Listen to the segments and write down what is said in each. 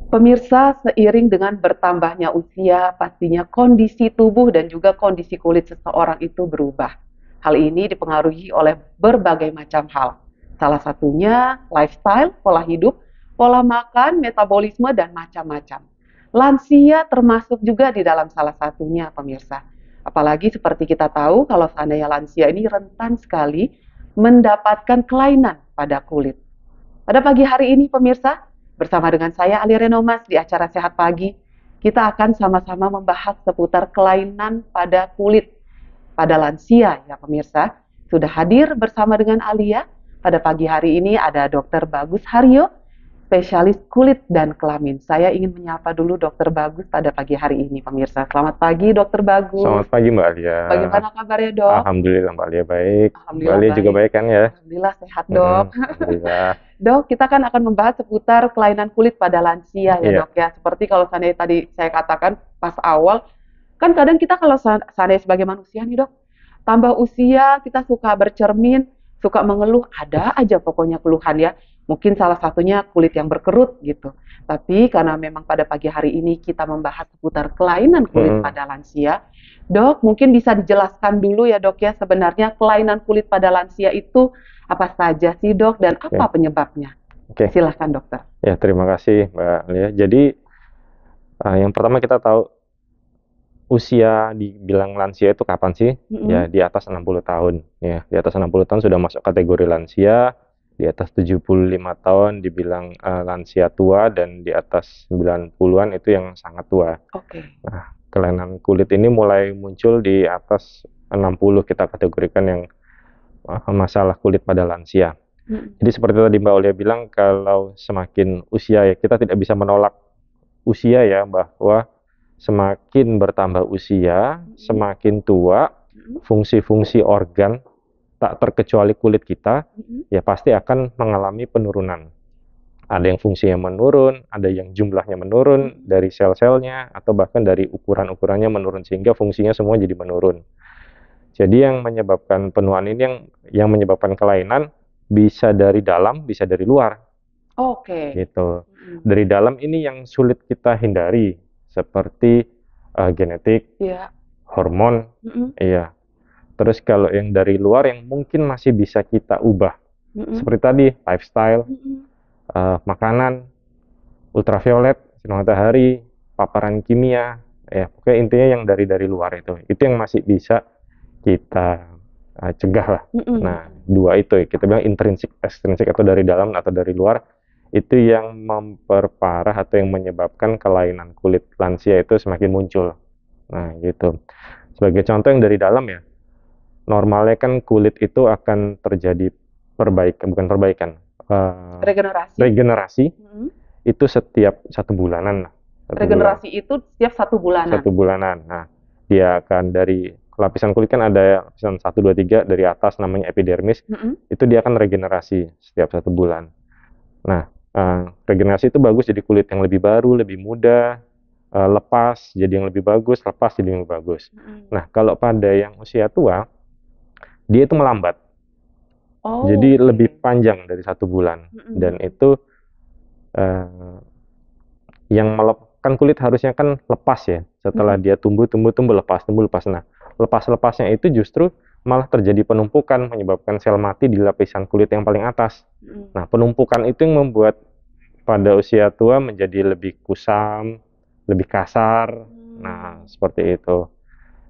Pemirsa, seiring dengan bertambahnya usia, pastinya kondisi tubuh dan juga kondisi kulit seseorang itu berubah. Hal ini dipengaruhi oleh berbagai macam hal. Salah satunya lifestyle, pola hidup, pola makan, metabolisme, dan macam-macam. Lansia termasuk juga di dalam salah satunya, pemirsa. Apalagi seperti kita tahu, kalau seandainya lansia ini rentan sekali mendapatkan kelainan pada kulit. Pada pagi hari ini pemirsa, bersama dengan saya Ali Renomas di acara Sehat Pagi, kita akan sama-sama membahas seputar kelainan pada kulit pada lansia ya pemirsa. Sudah hadir bersama dengan Alia. Pada pagi hari ini ada Dr. Bagus Haryo, spesialis kulit dan kelamin. Saya ingin menyapa dulu Dr. Bagus pada pagi hari ini pemirsa. Selamat pagi Dr. Bagus. Selamat pagi Mbak Alia. Bagaimana kabarnya dok? Alhamdulillah Mbak Alia baik. Mbak Alhamdulillah Alia juga baik. baik kan ya? Alhamdulillah sehat dok. Alhamdulillah. Dok, kita kan akan membahas seputar kelainan kulit pada lansia ya Iya. dok ya. Seperti kalau seandainya tadi saya katakan pas awal, kan kadang kita kalau seandainya sebagai manusia nih dok, tambah usia kita suka bercermin, suka mengeluh, ada aja pokoknya keluhan ya. Mungkin salah satunya kulit yang berkerut gitu. Tapi karena memang pada pagi hari ini kita membahas seputar kelainan kulit pada lansia, dok mungkin bisa dijelaskan dulu ya dok ya, sebenarnya kelainan kulit pada lansia itu apa saja sih dok dan apa Oke. penyebabnya? Oke. Silahkan dokter. Ya, terima kasih Mbak Alia. Jadi yang pertama kita tahu usia dibilang lansia itu kapan sih? Ya, di atas 60 tahun. Ya, di atas 60 tahun sudah masuk kategori lansia. Di atas 75 tahun dibilang lansia tua, dan di atas 90-an itu yang sangat tua. Oke. Nah, kelainan kulit ini mulai muncul di atas 60, kita kategorikan yang masalah kulit pada lansia. Jadi seperti tadi Mbak Olia bilang, kalau semakin usia ya, kita tidak bisa menolak usia ya, bahwa semakin bertambah usia, semakin tua, fungsi-fungsi organ tak terkecuali kulit kita ya pasti akan mengalami penurunan. Ada yang fungsinya menurun, ada yang jumlahnya menurun dari sel-selnya, atau bahkan dari ukuran-ukurannya menurun, sehingga fungsinya semua jadi menurun. Jadi yang menyebabkan penuaan ini, yang menyebabkan kelainan, bisa dari dalam, bisa dari luar. Oke. Gitu. Dari dalam ini yang sulit kita hindari, seperti genetik, Iya. hormon, iya. Terus kalau yang dari luar yang mungkin masih bisa kita ubah, seperti tadi lifestyle, makanan, ultraviolet, sinar matahari, paparan kimia, ya pokoknya intinya yang dari luar itu yang masih bisa kita cegah lah. Nah, dua itu kita bilang intrinsik, ekstrinsik, atau dari dalam atau dari luar, itu yang memperparah atau yang menyebabkan kelainan kulit lansia itu semakin muncul. Nah, gitu. Sebagai contoh yang dari dalam ya, normalnya kan kulit itu akan terjadi regenerasi itu setiap 1 bulanan. Regenerasi itu setiap 1 bulanan. 1 bulanan. Nah, dia akan dari lapisan kulit kan ada lapisan 1, 2, 3 dari atas namanya epidermis. Itu dia akan regenerasi setiap 1 bulan. Nah, regenerasi itu bagus jadi kulit yang lebih baru, lebih muda, lepas jadi yang lebih bagus, lepas jadi yang lebih bagus. Nah, kalau pada yang usia tua, dia itu melambat. Jadi lebih panjang dari 1 bulan. Dan itu yang kan kulit harusnya kan lepas ya. Setelah dia tumbuh lepas. Nah, lepas-lepasnya itu justru malah terjadi penumpukan, menyebabkan sel mati di lapisan kulit yang paling atas. Nah, penumpukan itu yang membuat pada usia tua menjadi lebih kusam, lebih kasar. Nah, seperti itu.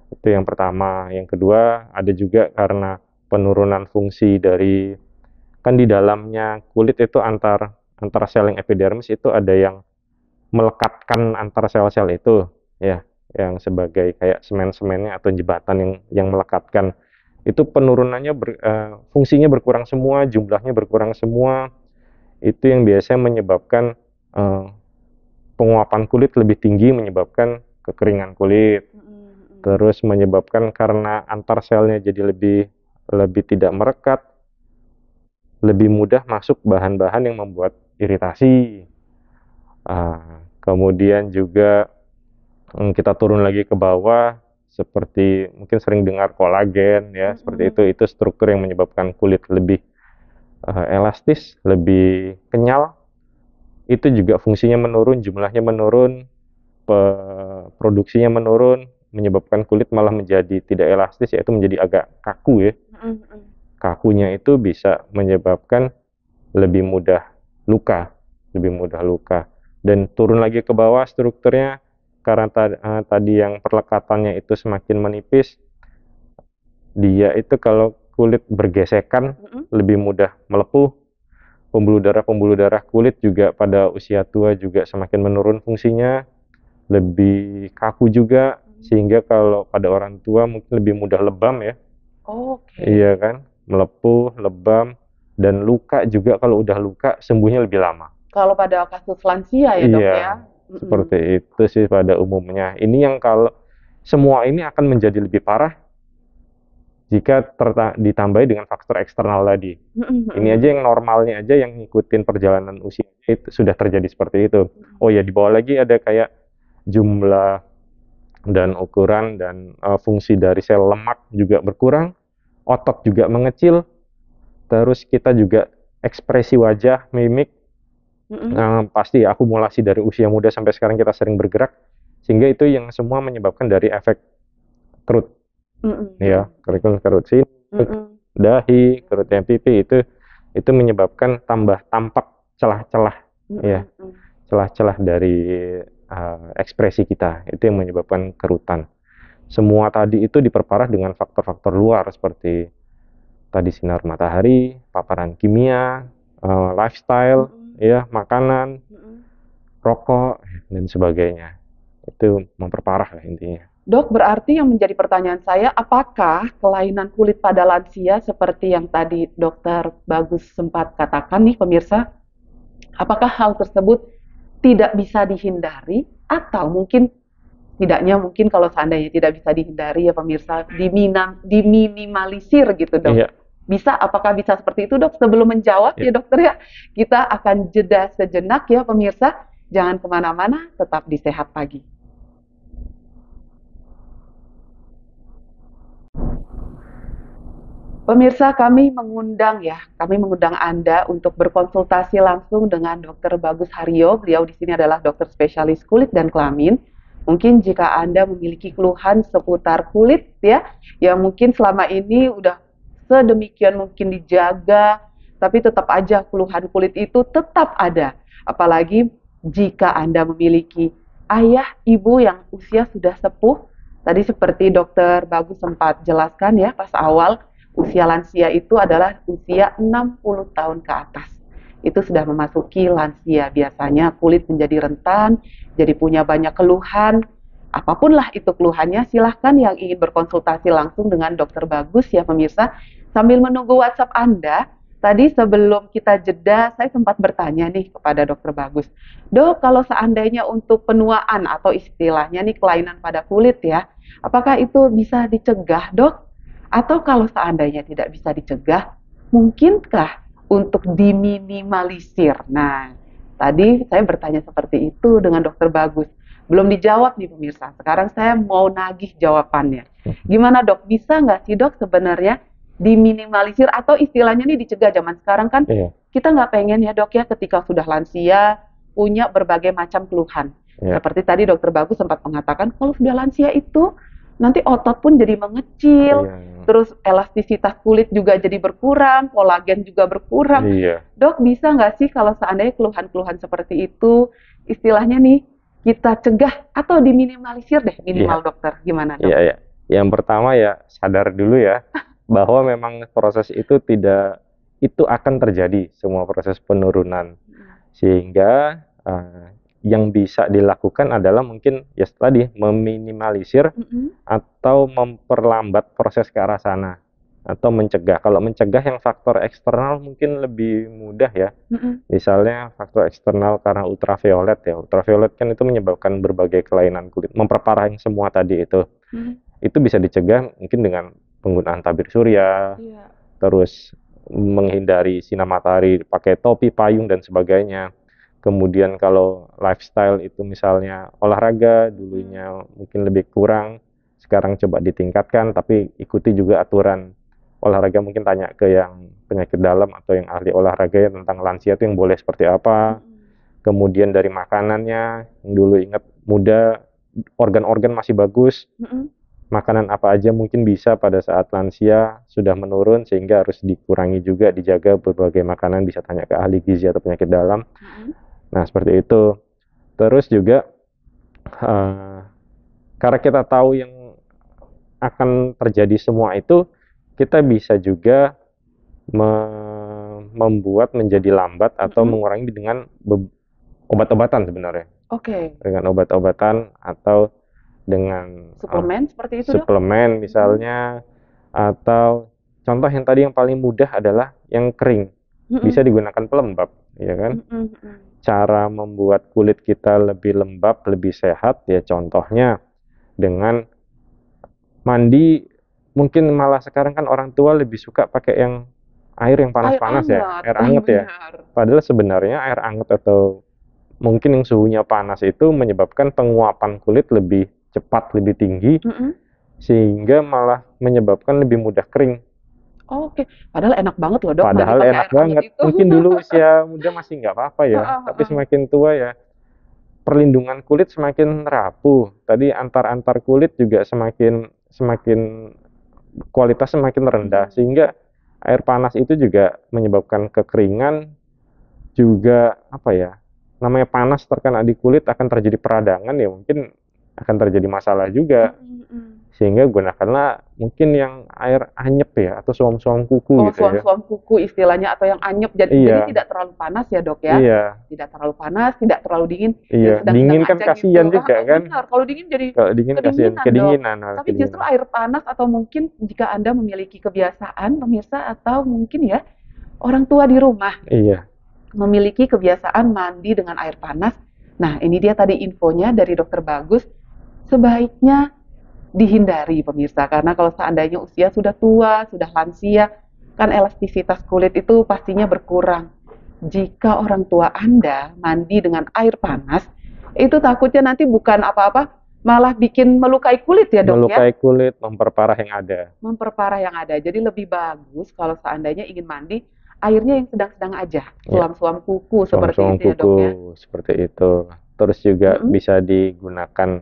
Itu yang pertama. Yang kedua, ada juga karena penurunan fungsi dari, kan di dalamnya kulit itu antar sel yang epidermis itu ada yang melekatkan antar sel-sel itu ya, yang sebagai kayak semen-semennya atau jembatan yang melekatkan. Itu penurunannya fungsinya berkurang semua, jumlahnya berkurang semua. Itu yang biasanya menyebabkan penguapan kulit lebih tinggi, menyebabkan kekeringan kulit. Terus menyebabkan karena antar selnya jadi lebih tidak merekat, lebih mudah masuk bahan-bahan yang membuat iritasi. Kemudian juga kita turun lagi ke bawah, seperti mungkin sering dengar kolagen ya, seperti itu struktur yang menyebabkan kulit lebih elastis, lebih kenyal, itu juga fungsinya menurun, jumlahnya menurun, produksinya menurun, menyebabkan kulit malah menjadi tidak elastis, yaitu menjadi agak kaku ya. Kakunya itu bisa menyebabkan lebih mudah luka, dan turun lagi ke bawah strukturnya karena tadi yang perlekatannya itu semakin menipis, dia itu kalau kulit bergesekan lebih mudah melepuh. Pembuluh darah kulit juga pada usia tua juga semakin menurun fungsinya, lebih kaku juga, sehingga kalau pada orang tua mungkin lebih mudah lebam ya. Iya kan, melepuh, lebam, dan luka juga. Kalau udah luka sembuhnya lebih lama. Kalau pada kasus lansia ya dok ya? Seperti itu sih pada umumnya. Ini yang kalau semua ini akan menjadi lebih parah jika ditambahi dengan faktor eksternal tadi. Ini aja yang normalnya aja, yang ngikutin perjalanan usia itu sudah terjadi seperti itu. Oh ya, di bawah lagi ada kayak jumlah dan ukuran dan fungsi dari sel lemak juga berkurang, otot juga mengecil, terus kita juga ekspresi wajah, mimik, pasti akumulasi dari usia muda sampai sekarang kita sering bergerak, sehingga itu yang semua menyebabkan dari efek kerut. Ya, kerut sini, dahi, kerut yang pipi, itu menyebabkan tambah tampak celah-celah, ya, celah-celah dari ekspresi kita, itu yang menyebabkan kerutan. Semua tadi itu diperparah dengan faktor-faktor luar seperti tadi sinar matahari, paparan kimia, lifestyle, ya, makanan, rokok, dan sebagainya. Itu memperparah lah intinya. Dok, berarti yang menjadi pertanyaan saya, apakah kelainan kulit pada lansia seperti yang tadi Dokter Bagus sempat katakan nih pemirsa, apakah hal tersebut tidak bisa dihindari atau mungkin tidaknya mungkin kalau seandainya tidak bisa dihindari ya pemirsa, diminimalisir gitu dok? Iya. Bisa, apakah bisa seperti itu dok? Sebelum menjawab ya dokter ya, kita akan jeda sejenak ya pemirsa, jangan kemana-mana, tetap di Sehat Pagi. Pemirsa, kami mengundang Anda untuk berkonsultasi langsung dengan Dr. Bagus Haryo. Beliau di sini adalah dokter spesialis kulit dan kelamin. Mungkin jika Anda memiliki keluhan seputar kulit ya, yang mungkin selama ini udah sedemikian mungkin dijaga, tapi tetap aja keluhan kulit itu tetap ada. Apalagi jika Anda memiliki ayah, ibu yang usia sudah sepuh. Tadi seperti Dr. Bagus sempat jelaskan ya pas awal, usia lansia itu adalah usia 60 tahun ke atas. Itu sudah memasuki lansia. Biasanya kulit menjadi rentan, jadi punya banyak keluhan. Apapun lah itu keluhannya, silahkan yang ingin berkonsultasi langsung dengan Dokter Bagus ya pemirsa. Sambil menunggu WhatsApp Anda, tadi sebelum kita jeda, saya sempat bertanya nih kepada Dokter Bagus. Dok, kalau seandainya untuk penuaan atau istilahnya nih kelainan pada kulit ya, apakah itu bisa dicegah dok? Atau kalau seandainya tidak bisa dicegah, mungkinkah untuk diminimalisir? Nah, tadi saya bertanya seperti itu dengan Dokter Bagus. Belum dijawab nih pemirsa, sekarang saya mau nagih jawabannya. Gimana dok, bisa nggak sih dok sebenarnya diminimalisir atau istilahnya nih dicegah? Zaman sekarang kan kita nggak pengen ya dok ya ketika sudah lansia punya berbagai macam keluhan. Seperti tadi Dokter Bagus sempat mengatakan kalau sudah lansia itu nanti otot pun jadi mengecil, terus elastisitas kulit juga jadi berkurang, kolagen juga berkurang. Dok, bisa nggak sih kalau seandainya keluhan-keluhan seperti itu, istilahnya nih, kita cegah atau diminimalisir deh minimal dokter? Gimana dok? Iya. Yang pertama ya sadar dulu ya, bahwa memang proses itu akan terjadi, semua proses penurunan. Sehingga yang bisa dilakukan adalah mungkin ya tadi meminimalisir atau memperlambat proses ke arah sana atau mencegah. Kalau mencegah yang faktor eksternal mungkin lebih mudah ya. Misalnya faktor eksternal karena ultraviolet ya. Ultraviolet kan itu menyebabkan berbagai kelainan kulit, memperparah yang semua tadi itu. Itu bisa dicegah mungkin dengan penggunaan tabir surya, terus menghindari sinar matahari, pakai topi, payung dan sebagainya. Kemudian kalau lifestyle itu misalnya olahraga, dulunya mungkin lebih kurang, sekarang coba ditingkatkan, tapi ikuti juga aturan olahraga. Mungkin tanya ke yang penyakit dalam atau yang ahli olahraga ya, tentang lansia itu yang boleh seperti apa. kemudian dari makanannya, yang dulu ingat muda, organ-organ masih bagus, Mm-mm. makanan apa aja mungkin bisa pada saat lansia sudah menurun, sehingga harus dikurangi juga, dijaga berbagai makanan, bisa tanya ke ahli gizi atau penyakit dalam. Mm-mm. Nah, seperti itu. Terus juga, eh, karena kita tahu yang akan terjadi semua itu, kita bisa juga membuat menjadi lambat atau Mm-mm. mengurangi dengan obat-obatan sebenarnya. Oke, Dengan obat-obatan atau dengan suplemen seperti itu, Dok? suplemen misalnya, atau contoh yang tadi yang paling mudah adalah yang kering, bisa Mm-mm. digunakan pelembab, ya kan? Mm-mm. Mm-mm. Cara membuat kulit kita lebih lembab, lebih sehat, ya contohnya dengan mandi. Mungkin malah sekarang kan orang tua lebih suka pakai yang air yang Air panas-panas ya, hangat, air hangat ya. benar. Padahal sebenarnya air hangat atau mungkin yang suhunya panas itu menyebabkan penguapan kulit lebih cepat, lebih tinggi, Mm-mm. sehingga malah menyebabkan lebih mudah kering. Oke, padahal enak banget loh, Dok, mandi Padahal pakai enak air hangat banget. itu. Mungkin dulu usia muda masih nggak apa-apa ya, Heeh, tapi heeh. semakin tua ya perlindungan kulit semakin rapuh. Tadi antar kulit juga semakin semakin kualitas semakin rendah, sehingga air panas itu juga menyebabkan kekeringan, juga apa ya, namanya panas terkena di kulit akan terjadi peradangan, ya mungkin akan terjadi masalah juga. Mm-mm. Sehingga gunakanlah mungkin yang air anyep ya, atau suam-suam kuku Oh, gitu ya. suam-suam kuku istilahnya, atau yang anyep. Jadi Iya, tidak terlalu panas ya, Dok ya. iya, Tidak terlalu panas, tidak terlalu dingin. iya. Yang sedang-sedang Dingin kan aja kasihan gitu. juga kan. Benar, kalau dingin jadi Kalau dingin kasihan, kedinginan, Dok. kedinginan, malah Tapi justru kedinginan. air panas, atau mungkin jika Anda memiliki kebiasaan, pemirsa, atau mungkin ya orang tua di rumah Iya, memiliki kebiasaan mandi dengan air panas. Nah, ini dia tadi infonya dari Dokter Bagus. Sebaiknya dihindari, pemirsa, karena kalau seandainya usia sudah tua, sudah lansia, kan elastisitas kulit itu pastinya berkurang. Jika orang tua Anda mandi dengan air panas, itu takutnya nanti bukan apa-apa, malah bikin melukai kulit ya, Dok ya. melukai kulit, memperparah yang ada. Memperparah yang ada. Jadi lebih bagus kalau seandainya ingin mandi, airnya yang sedang-sedang aja. Ya, Suam-suam kuku seperti suam-suam itu ya, Dok ya. kuku seperti itu. Terus juga Mm-mm. bisa digunakan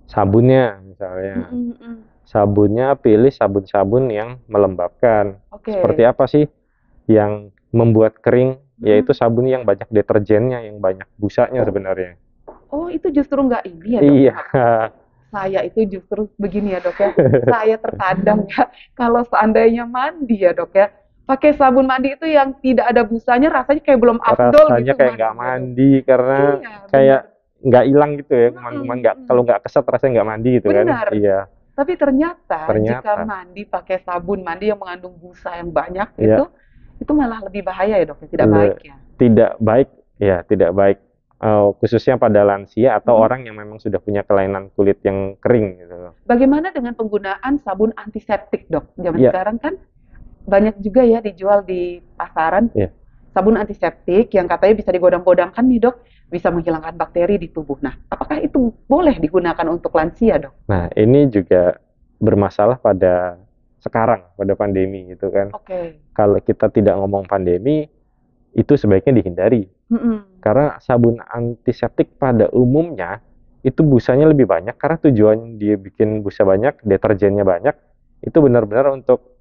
sabunnya misalnya. Mm-mm. Sabunnya pilih sabun-sabun yang melembabkan. Oke. Seperti apa sih yang membuat kering? Mm-mm. Yaitu sabun yang banyak deterjennya, yang banyak busanya sebenarnya. Oh, itu justru nggak ini ya, Dok? Iya, Saya itu justru begini ya, Dok ya. Saya terkadang ya, kalau seandainya mandi ya, Dok ya, pakai sabun mandi itu yang tidak ada busanya, rasanya kayak belum afdol rasanya gitu kayak nggak mandinya, Dok. mandi karena Iya, kayak benar. nggak hilang gitu ya, kuman-kuman nggak, Mm-mm. kalau nggak keset rasanya nggak mandi gitu kan. Benar. Iya, Tapi ternyata jika ternyata mandi pakai sabun mandi yang mengandung busa yang banyak ya itu malah lebih bahaya ya, Dok, ya, tidak le- baik ya. tidak baik, ya tidak baik. Khususnya pada lansia atau Mm-mm. orang yang memang sudah punya kelainan kulit yang kering gitu. Bagaimana dengan penggunaan sabun antiseptik, Dok? Zaman Iya, sekarang kan banyak juga ya dijual di pasaran iya. sabun antiseptik yang katanya bisa digodam-godamkan nih, Dok, bisa menghilangkan bakteri di tubuh. Nah, apakah itu boleh digunakan untuk lansia, Dok? Nah, ini juga bermasalah pada sekarang, pada pandemi gitu kan. Oke. Kalau kita tidak ngomong pandemi, itu sebaiknya dihindari. Mm-mm. Karena sabun antiseptik pada umumnya itu busanya lebih banyak, karena tujuan dia bikin busa banyak, deterjennya banyak, itu benar-benar untuk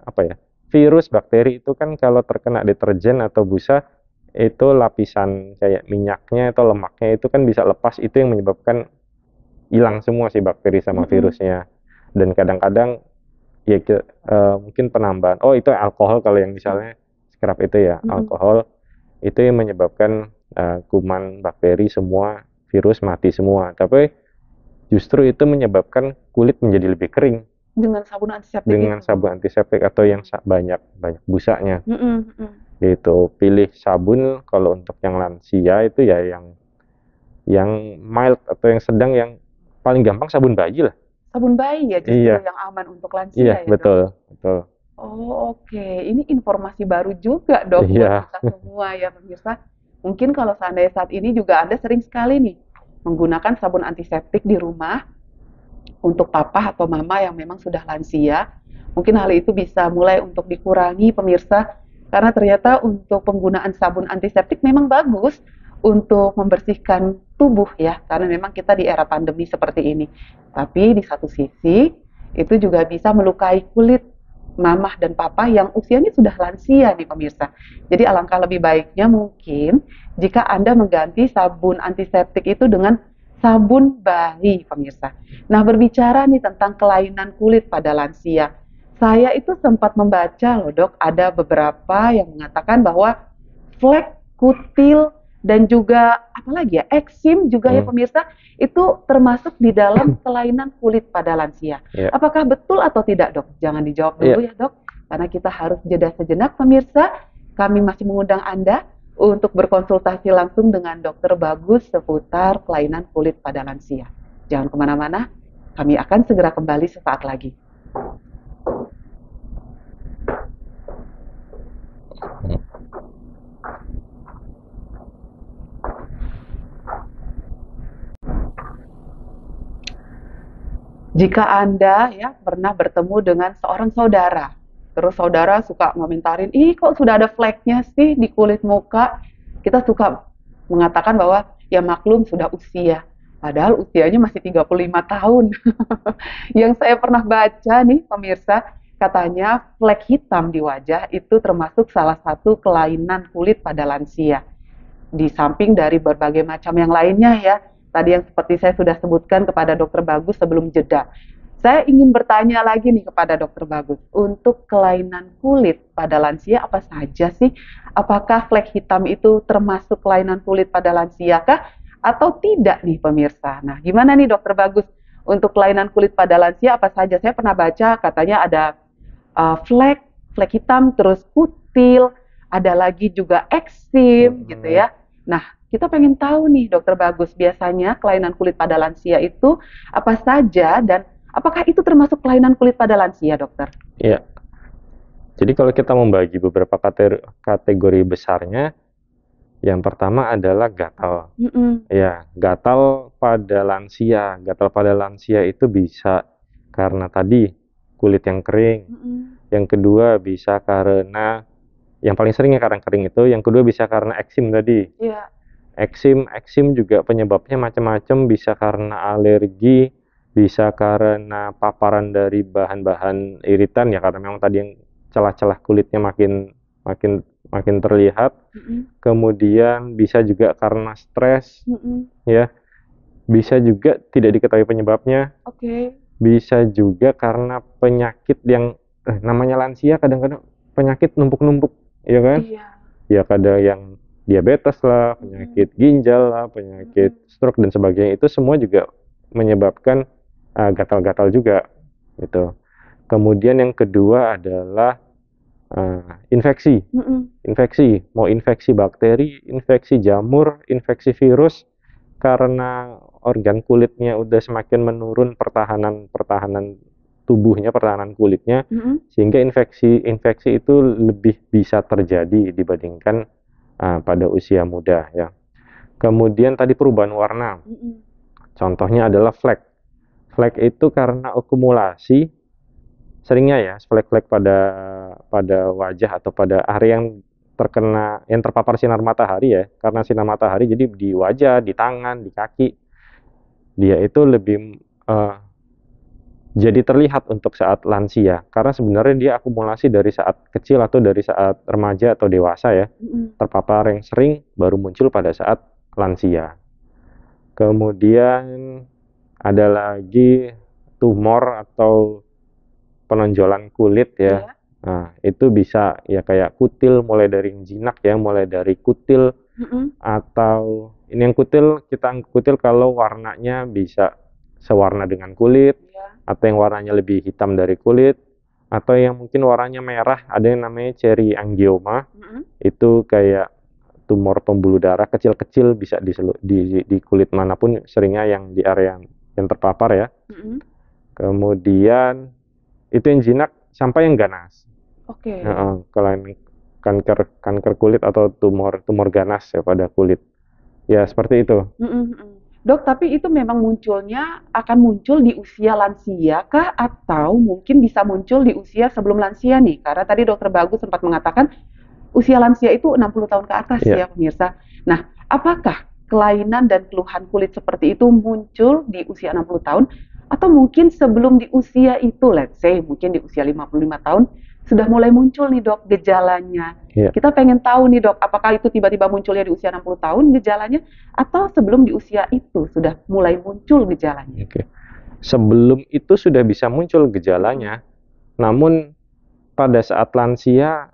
apa ya? Virus, bakteri itu kan kalau terkena deterjen atau busa, itu lapisan kayak minyaknya atau lemaknya itu kan bisa lepas, itu yang menyebabkan hilang semua sih bakteri sama Mm-mm. virusnya. Dan kadang-kadang ya mungkin penambahan, oh itu alkohol, kalau yang misalnya scrub itu ya Mm-mm. alkohol, itu yang menyebabkan kuman, bakteri, semua virus mati semua. Tapi justru itu menyebabkan kulit menjadi lebih kering Dengan sabun antiseptik dengan itu. sabun antiseptik atau yang banyak busanya. Mm-mm. Mm. Gitu. Pilih sabun kalau untuk yang lansia itu ya yang mild atau yang sedang, yang paling gampang sabun bayi lah. Sabun bayi ya justru Iya, yang aman untuk lansia iya, ya, Dok? betul, betul. Oh, oke. Ini informasi baru juga, Dok, buat Iya, kita semua ya, pemirsa. Mungkin kalau seandainya saat ini juga Anda sering sekali nih menggunakan sabun antiseptik di rumah untuk papa atau mama yang memang sudah lansia. Mungkin hal itu bisa mulai untuk dikurangi, pemirsa, karena ternyata untuk penggunaan sabun antiseptik memang bagus untuk membersihkan tubuh ya, karena memang kita di era pandemi seperti ini. Tapi di satu sisi itu juga bisa melukai kulit mamah dan papa yang usianya sudah lansia nih pemirsa. Jadi alangkah lebih baiknya mungkin jika Anda mengganti sabun antiseptik itu dengan sabun bayi pemirsa. Nah, berbicara nih tentang kelainan kulit pada lansia. Saya itu sempat membaca loh dok, ada beberapa yang mengatakan bahwa flek, kutil, dan juga apalagi ya, eksim juga ya pemirsa, itu termasuk di dalam kelainan kulit pada lansia. Ya. Apakah betul atau tidak dok? Jangan dijawab dulu ya dok, karena kita harus jeda sejenak pemirsa. Kami masih mengundang Anda untuk berkonsultasi langsung dengan Dokter Bagus seputar kelainan kulit pada lansia. Jangan kemana-mana, kami akan segera kembali sesaat lagi. Jika Anda ya pernah bertemu dengan seorang saudara, terus saudara suka ngomentarin, ih kok sudah ada fleknya sih di kulit muka, kita suka mengatakan bahwa ya maklum sudah usia, padahal usianya masih 35 tahun. Yang saya pernah baca nih pemirsa, katanya flek hitam di wajah itu termasuk salah satu kelainan kulit pada lansia. Di samping dari berbagai macam yang lainnya ya, tadi yang seperti saya sudah sebutkan kepada Dokter Bagus sebelum jeda. Saya ingin bertanya lagi nih kepada Dokter Bagus, untuk kelainan kulit pada lansia apa saja sih? Apakah flek hitam itu termasuk kelainan kulit pada lansia kah? Atau tidak nih pemirsa? Nah, gimana nih Dokter Bagus? Untuk kelainan kulit pada lansia apa saja? Saya pernah baca katanya ada flek hitam, terus kutil, ada lagi juga eksim gitu ya. Nah, kita pengen tahu nih Dokter Bagus, biasanya kelainan kulit pada lansia itu apa saja dan apakah itu termasuk kelainan kulit pada lansia, dokter? Iya. Jadi kalau kita membagi beberapa kategori besarnya, yang pertama adalah gatal. Ya, gatal pada lansia. Gatal pada lansia itu bisa karena tadi kulit yang kering. Yang kedua bisa karena, yang paling seringnya karena kering itu, yang kedua bisa karena eksim tadi. Iya. Eksim juga penyebabnya macam-macam, bisa karena alergi, bisa karena paparan dari bahan-bahan iritan ya, karena memang tadi yang celah-celah kulitnya makin terlihat. Kemudian bisa juga karena stres, ya. Bisa juga tidak diketahui penyebabnya. Bisa juga karena penyakit yang namanya lansia, kadang-kadang penyakit numpuk-numpuk, ya kan? Iya. Ya kadang yang diabetes lah, penyakit ginjal lah, penyakit stroke dan sebagainya, itu semua juga menyebabkan gatal-gatal juga gitu. Kemudian yang kedua adalah infeksi. Infeksi, mau infeksi bakteri, infeksi jamur, infeksi virus, karena organ kulitnya udah semakin menurun pertahanan tubuhnya, pertahanan kulitnya, sehingga infeksi itu lebih bisa terjadi dibandingkan pada usia muda ya. Kemudian tadi perubahan warna. Contohnya adalah flek. Flek itu karena akumulasi, seringnya ya flek-flek pada wajah atau pada area yang terpapar sinar matahari ya. Karena sinar matahari jadi di wajah, di tangan, di kaki, dia itu lebih jadi terlihat untuk saat lansia, karena sebenarnya dia akumulasi dari saat kecil atau dari saat remaja atau dewasa ya. Terpapar yang sering baru muncul pada saat lansia. Kemudian ada lagi tumor atau penonjolan kulit ya. Nah, itu bisa ya kayak kutil, mulai dari jinak ya, mulai dari kutil atau ini yang kutil, kita kutil kalau warnanya bisa sewarna dengan kulit, atau yang warnanya lebih hitam dari kulit, atau yang mungkin warnanya merah, ada yang namanya cherry-angioma. Itu kayak tumor pembuluh darah kecil-kecil, bisa di kulit manapun, seringnya yang di area yang terpapar ya. Kemudian itu yang jinak sampai yang ganas. Kalau ini kanker kulit atau tumor ganas ya pada kulit. Ya seperti itu. Dok, tapi itu memang akan muncul di usia lansia kah? Atau mungkin bisa muncul di usia sebelum lansia nih? Karena tadi Dokter Bagus sempat mengatakan usia lansia itu 60 tahun ke atas ya pemirsa. Nah, apakah kelainan dan keluhan kulit seperti itu muncul di usia 60 tahun atau mungkin sebelum di usia itu, let's say mungkin di usia 55 tahun sudah mulai muncul nih dok gejalanya. Iya. Kita pengen tahu nih dok, apakah itu tiba-tiba munculnya di usia 60 tahun gejalanya atau sebelum di usia itu sudah mulai muncul gejalanya? Oke. Sebelum itu sudah bisa muncul gejalanya, namun pada saat lansia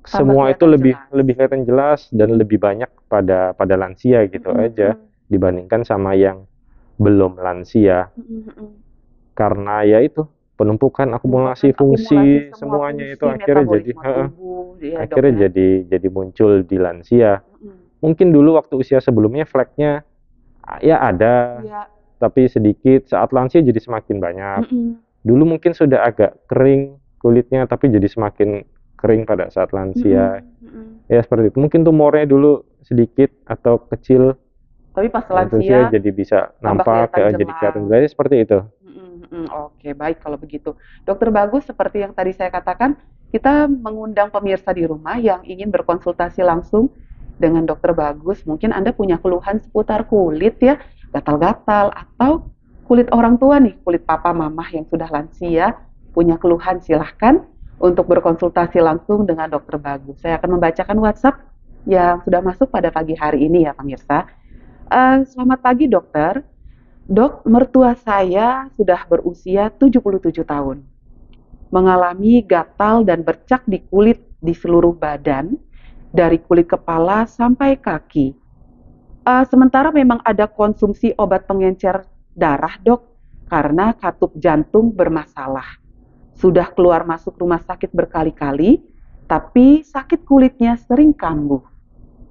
semua itu lebih kelihatan jelas dan lebih banyak pada lansia gitu aja dibandingkan sama yang belum lansia. Karena ya itu penumpukan akumulasi fungsi semuanya itu akhirnya jadi muncul di lansia. Mungkin dulu waktu usia sebelumnya fleknya ya ada, tapi sedikit. Saat lansia jadi semakin banyak. Dulu mungkin sudah agak kering kulitnya, tapi jadi semakin kering pada saat lansia. Ya seperti itu. Mungkin tumornya dulu sedikit atau kecil, tapi pas lansia jadi bisa nampak, jadi kelihatan jelas seperti itu. Oke, baik kalau begitu. Dokter Bagus, seperti yang tadi saya katakan, kita mengundang pemirsa di rumah yang ingin berkonsultasi langsung dengan Dokter Bagus. Mungkin Anda punya keluhan seputar kulit ya, gatal-gatal, atau kulit orang tua nih, kulit papa mama yang sudah lansia, punya keluhan, silahkan untuk berkonsultasi langsung dengan Dokter Bagus. Saya akan membacakan WhatsApp yang sudah masuk pada pagi hari ini ya pemirsa. Selamat pagi dokter. Dok, mertua saya sudah berusia 77 tahun. Mengalami gatal dan bercak di kulit di seluruh badan, dari kulit kepala sampai kaki. Sementara memang ada konsumsi obat pengencer darah, dok, karena katup jantung bermasalah. Sudah keluar masuk rumah sakit berkali-kali, tapi sakit kulitnya sering kambuh.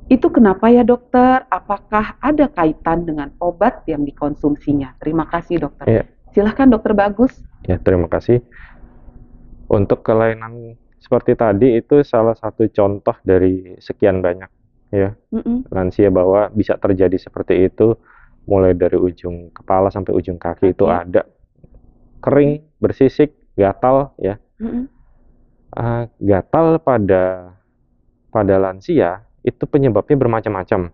Itu kenapa ya dokter? Apakah ada kaitan dengan obat yang dikonsumsinya? Terima kasih dokter. Ya. Silahkan dokter Bagus. Ya, terima kasih. Untuk kelainan seperti tadi itu salah satu contoh dari sekian banyak ya lansia bahwa bisa terjadi seperti itu, mulai dari ujung kepala sampai ujung kaki itu ada kering, bersisik, gatal ya. Gatal pada lansia itu penyebabnya bermacam-macam.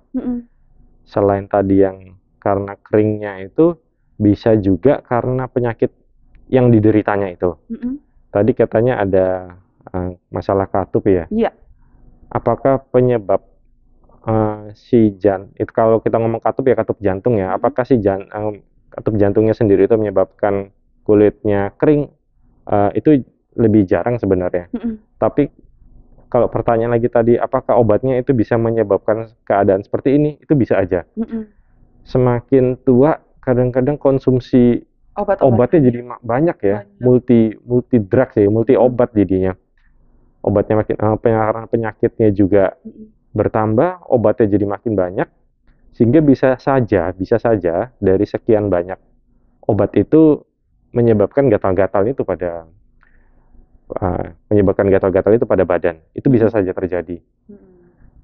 Selain tadi yang karena keringnya itu, bisa juga karena penyakit yang dideritanya itu. Tadi katanya ada masalah katup ya. Iya. Apakah penyebab itu kalau kita ngomong katup ya katup jantung ya. Apakah katup jantungnya sendiri itu menyebabkan kulitnya kering? Itu lebih jarang sebenarnya. Tapi kalau pertanyaan lagi tadi, apakah obatnya itu bisa menyebabkan keadaan seperti ini? Itu bisa aja. Semakin tua, kadang-kadang konsumsi obatnya jadi banyak ya, multi drug ya, multi obat jadinya. Obatnya makin karena penyakitnya juga bertambah, obatnya jadi makin banyak, sehingga bisa saja dari sekian banyak obat itu menyebabkan gatal-gatal itu pada badan. Itu bisa saja terjadi.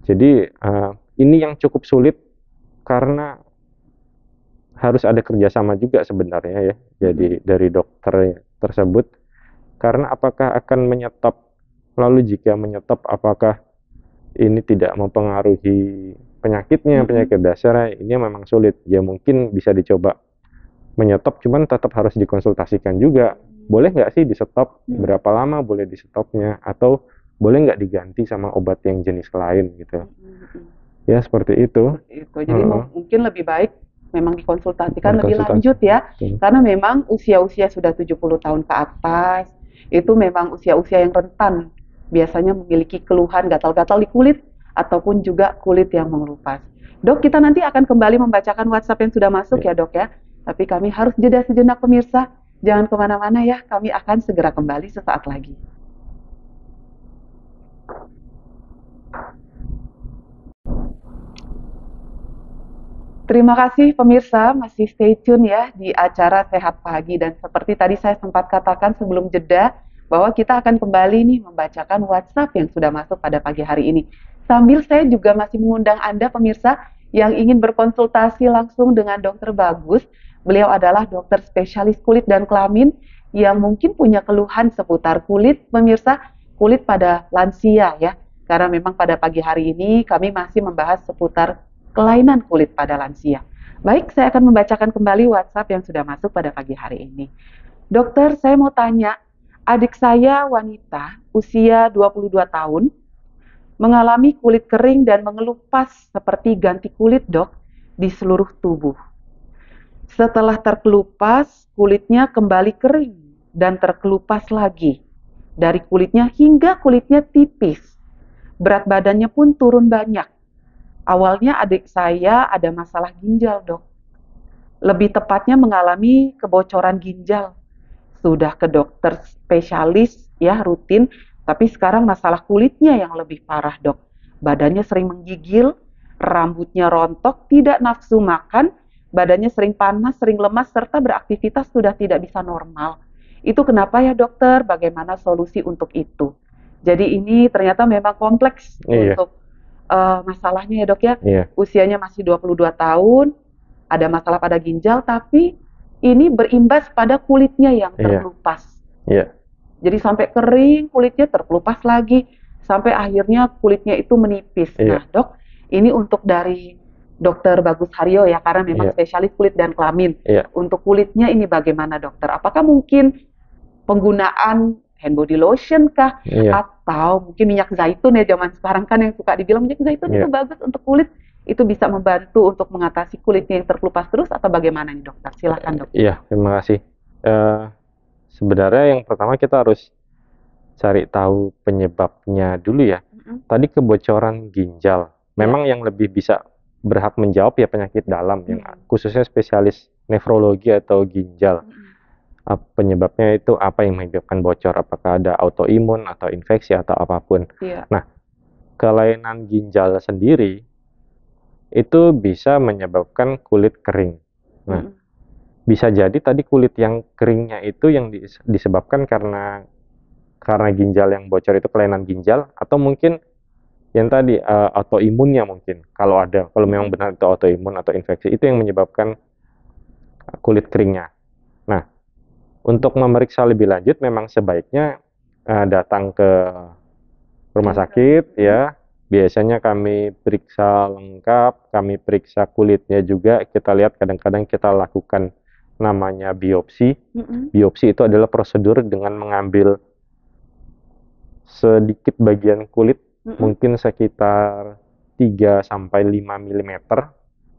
Jadi ini yang cukup sulit karena harus ada kerjasama juga sebenarnya ya. Jadi dari dokter tersebut, karena apakah akan menyetop, lalu jika menyetop apakah ini tidak mempengaruhi penyakitnya, penyakit dasarnya, ini memang sulit. Ya mungkin bisa dicoba menyetop, cuman tetap harus dikonsultasikan juga. Boleh nggak sih di stop, berapa lama boleh di stopnya, atau boleh nggak diganti sama obat yang jenis lain gitu. Ya seperti itu. Jadi mungkin lebih baik memang dikonsultasikan lebih lanjut ya. Karena memang usia-usia sudah 70 tahun ke atas, itu memang usia-usia yang rentan. Biasanya memiliki keluhan gatal-gatal di kulit, ataupun juga kulit yang mengelupas. Dok, kita nanti akan kembali membacakan WhatsApp yang sudah masuk ya dok ya. Tapi kami harus jeda sejenak pemirsa. Jangan kemana-mana ya, kami akan segera kembali sesaat lagi. Terima kasih pemirsa, masih stay tune ya di acara Sehat Pagi. Dan seperti tadi saya sempat katakan sebelum jeda, bahwa kita akan kembali nih membacakan WhatsApp yang sudah masuk pada pagi hari ini. Sambil saya juga masih mengundang Anda pemirsa yang ingin berkonsultasi langsung dengan Dokter Bagus. Beliau adalah dokter spesialis kulit dan kelamin yang mungkin punya keluhan seputar kulit, pemirsa, kulit pada lansia ya. karena memang pada pagi hari ini kami masih membahas seputar kelainan kulit pada lansia. Baik, saya akan membacakan kembali WhatsApp yang sudah masuk pada pagi hari ini. Dokter, saya mau tanya, adik saya wanita usia 22 tahun mengalami kulit kering dan mengelupas seperti ganti kulit, Dok, di seluruh tubuh. Setelah terkelupas, kulitnya kembali kering dan terkelupas lagi. Dari kulitnya hingga kulitnya tipis. Berat badannya pun turun banyak. Awalnya adik saya ada masalah ginjal, Dok. Lebih tepatnya mengalami kebocoran ginjal. Sudah ke dokter spesialis ya rutin, tapi sekarang masalah kulitnya yang lebih parah, Dok. Badannya sering menggigil, rambutnya rontok, tidak nafsu makan, badannya sering panas, sering lemas, serta beraktivitas sudah tidak bisa normal. Itu kenapa ya, dokter? Bagaimana solusi untuk itu? Jadi ini ternyata memang kompleks untuk masalahnya ya, Dok ya. Usianya masih 22 tahun, ada masalah pada ginjal, tapi ini berimbas pada kulitnya yang terkelupas. Jadi sampai kering, kulitnya terkelupas lagi, sampai akhirnya kulitnya itu menipis. Nah, Dok, ini untuk dari Dokter Bagus Haryo ya, karena memang spesialis kulit dan kelamin. Untuk kulitnya ini bagaimana, dokter? Apakah mungkin penggunaan hand body lotion kah? Atau mungkin minyak zaitun ya, zaman sekarang kan yang suka dibilang minyak zaitun itu bagus untuk kulit. Itu bisa membantu untuk mengatasi kulitnya yang terkelupas terus, atau bagaimana nih, dokter? Silakan, dok. Iya, terima kasih. Sebenarnya yang pertama kita harus cari tahu penyebabnya dulu ya. Tadi kebocoran ginjal. Memang yang lebih bisa berhak menjawab ya penyakit dalam, yang khususnya spesialis nefrologi atau ginjal. Penyebabnya itu apa yang menyebabkan bocor? Apakah ada autoimun atau infeksi atau apapun? Nah, kelainan ginjal sendiri itu bisa menyebabkan kulit kering. Nah, bisa jadi tadi kulit yang keringnya itu yang disebabkan karena ginjal yang bocor itu kelainan ginjal, atau mungkin yang tadi autoimunnya mungkin. Kalau memang benar itu autoimun atau infeksi, itu yang menyebabkan kulit keringnya. Nah, untuk memeriksa lebih lanjut memang sebaiknya datang ke rumah sakit ya. Biasanya kami periksa lengkap, kami periksa kulitnya juga. Kita lihat, kadang-kadang kita lakukan namanya biopsi. Biopsi itu adalah prosedur dengan mengambil sedikit bagian kulit, mungkin sekitar 3-5 mm.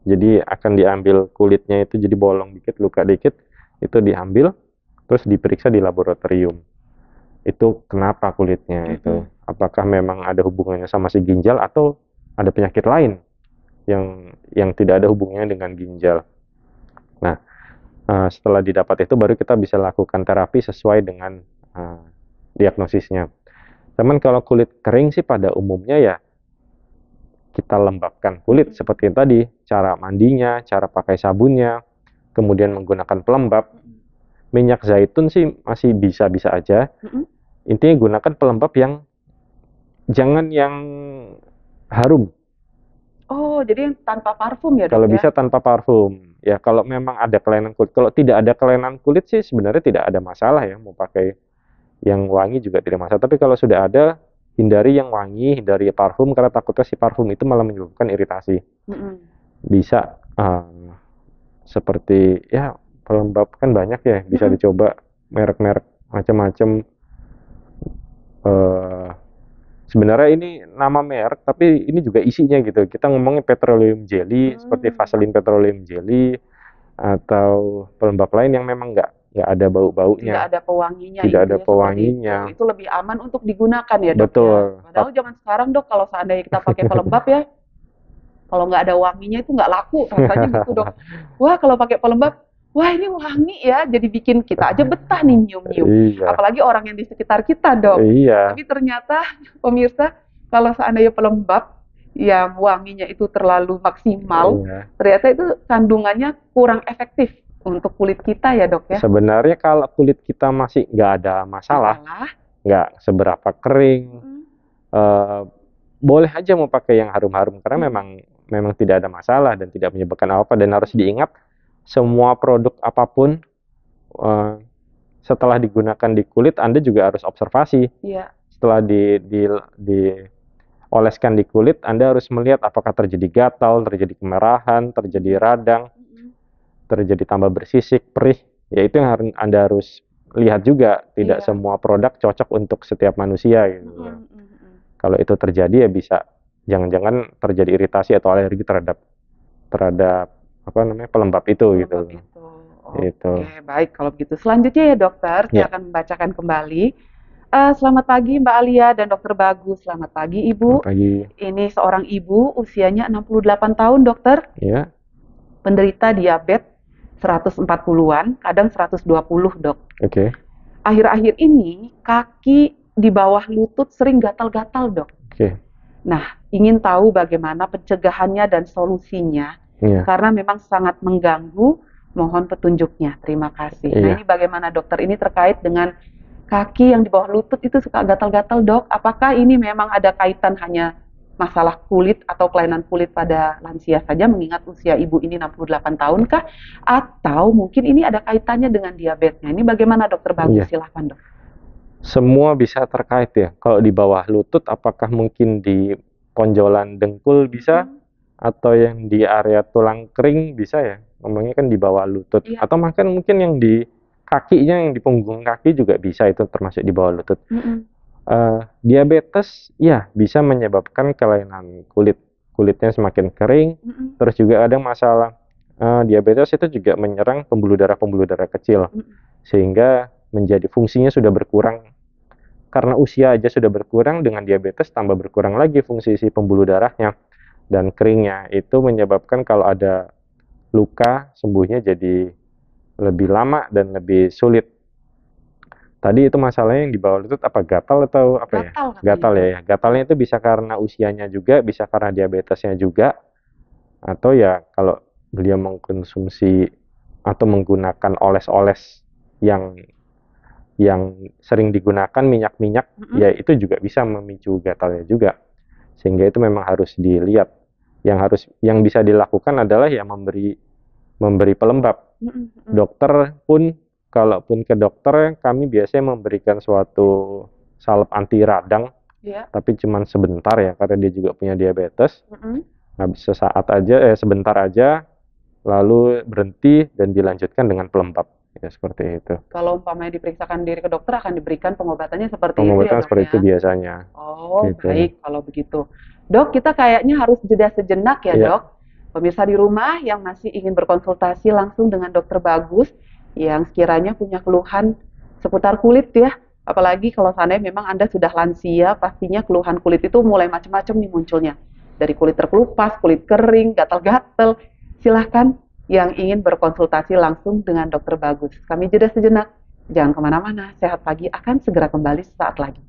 Jadi akan diambil kulitnya itu, jadi bolong dikit, luka dikit, itu diambil, terus diperiksa di laboratorium. Itu kenapa kulitnya itu? Apakah memang ada hubungannya sama si ginjal, atau ada penyakit lain yang tidak ada hubungannya dengan ginjal. Nah, setelah didapat itu baru kita bisa lakukan terapi sesuai dengan diagnosisnya. Cuman kalau kulit kering sih pada umumnya ya kita lembabkan kulit seperti tadi, cara mandinya, cara pakai sabunnya, kemudian menggunakan pelembab. Minyak zaitun sih masih bisa-bisa aja. Intinya gunakan pelembab yang jangan yang harum. Oh, jadi yang tanpa parfum ya, dok? Kalau bisa tanpa parfum. Ya, kalau memang ada kelainan kulit. Kalau tidak ada kelainan kulit sih sebenarnya tidak ada masalah ya. Mau pakai yang wangi juga tidak masalah. Tapi kalau sudah ada, hindari yang wangi, hindari parfum, karena takutnya si parfum itu malah menyebabkan iritasi. Bisa seperti ya pelembab kan banyak ya, bisa dicoba merek-merek macam-macam. Sebenarnya ini nama merek, tapi ini juga isinya gitu. Kita ngomongnya petroleum jelly, seperti Vaseline petroleum jelly, atau pelembab lain yang memang nggak ada bau-baunya. Tidak ada pewanginya. Tidak ada pewanginya. Itu lebih aman untuk digunakan ya, dok? Betul. Ya? Padahal zaman sekarang, dok, kalau seandainya kita pakai pelembab ya, kalau nggak ada wanginya itu nggak laku rasanya gitu, dok. Wah, kalau pakai pelembab, wah ini wangi ya, jadi bikin kita aja betah nih nyium-nyium. Apalagi orang yang di sekitar kita, dok. Tapi ternyata pemirsa, kalau seandainya pelembab yang wanginya itu terlalu maksimal, ternyata itu kandungannya kurang efektif untuk kulit kita ya, dok ya. Sebenarnya kalau kulit kita masih nggak ada masalah, nggak seberapa kering, boleh aja mau pakai yang harum-harum, karena memang tidak ada masalah dan tidak menyebabkan apa-apa. Dan harus diingat, semua produk apapun setelah digunakan di kulit, Anda juga harus observasi. Setelah oleskan di kulit, Anda harus melihat apakah terjadi gatal, terjadi kemerahan, terjadi radang, terjadi tambah bersisik, perih. Ya itu yang Anda harus lihat juga. Tidak Iya. semua produk cocok untuk setiap manusia gitu. Kalau itu terjadi ya bisa jangan-jangan terjadi iritasi atau alergi terhadap apa namanya pelembab itu gitu. Oke, baik kalau begitu. Selanjutnya ya dokter, saya Ya. akan membacakan kembali. Selamat pagi Mbak Alia dan Dokter Bagus. Selamat pagi Ibu. Selamat pagi. Ini seorang ibu usianya 68 tahun dokter. Ya. Penderita diabetes 140-an, kadang 120 dok. Oke. Akhir-akhir ini kaki di bawah lutut sering gatal-gatal dok. Oke. Nah, ingin tahu bagaimana pencegahannya dan solusinya. Iya. Karena memang sangat mengganggu. Mohon petunjuknya. Terima kasih. Iya. Nah, ini bagaimana dokter? Ini terkait dengan kaki yang di bawah lutut itu suka gatal-gatal dok. Apakah ini memang ada kaitan hanya masalah kulit atau kelainan kulit pada lansia saja mengingat usia ibu ini 68 tahun kah? Atau mungkin ini ada kaitannya dengan diabetesnya. Ini bagaimana dokter Bagus? Iya. Silahkan dok. Semua bisa terkait ya. Kalau di bawah lutut, apakah mungkin di ponjolan dengkul bisa? Atau yang di area tulang kering bisa ya? Ngomongnya kan di bawah lutut. Iya. Atau yang mungkin yang di kakinya, yang di punggung kaki juga bisa, itu termasuk di bawah lutut. Diabetes ya bisa menyebabkan kelainan kulitnya semakin kering. Terus juga ada masalah diabetes itu juga menyerang pembuluh darah kecil, sehingga menjadi fungsinya sudah berkurang. Karena usia aja sudah berkurang, dengan diabetes tambah berkurang lagi fungsi si pembuluh darahnya dan keringnya. Itu menyebabkan kalau ada luka, sembuhnya jadi lebih lama dan lebih sulit. Tadi itu masalahnya yang di bawah lutut apa gatal atau apa ya? Gatal ya. Gatalnya itu bisa karena usianya juga, bisa karena diabetesnya juga, atau ya kalau beliau mengkonsumsi atau menggunakan oles-oles yang sering digunakan, minyak-minyak, ya itu juga bisa memicu gatalnya juga. Sehingga itu memang harus dilihat. Yang bisa dilakukan adalah ya memberi pelembab. Dokter pun, kalaupun ke dokter, kami biasanya memberikan suatu salep anti radang, tapi cuma sebentar ya, karena dia juga punya diabetes. Habis sebentar aja, lalu berhenti dan dilanjutkan dengan pelembab. Ya seperti itu. Kalau umpamanya diperiksakan diri ke dokter, akan diberikan pengobatannya seperti itu ya Pengobatan dok seperti ya? itu biasanya. Oh Gitu. baik kalau begitu. Dok, kita kayaknya harus jeda sejenak ya Iya. dok. Pemirsa di rumah yang masih ingin berkonsultasi langsung dengan Dokter Bagus, yang sekiranya punya keluhan seputar kulit ya. Apalagi kalau seandainya memang Anda sudah lansia, pastinya keluhan kulit itu mulai macam-macam nih munculnya. Dari kulit terkelupas, kulit kering, gatal-gatal. Silahkan yang ingin berkonsultasi langsung dengan Dokter Bagus. Kami jeda sejenak. Jangan kemana-mana. Sehat Pagi akan segera kembali sesaat lagi.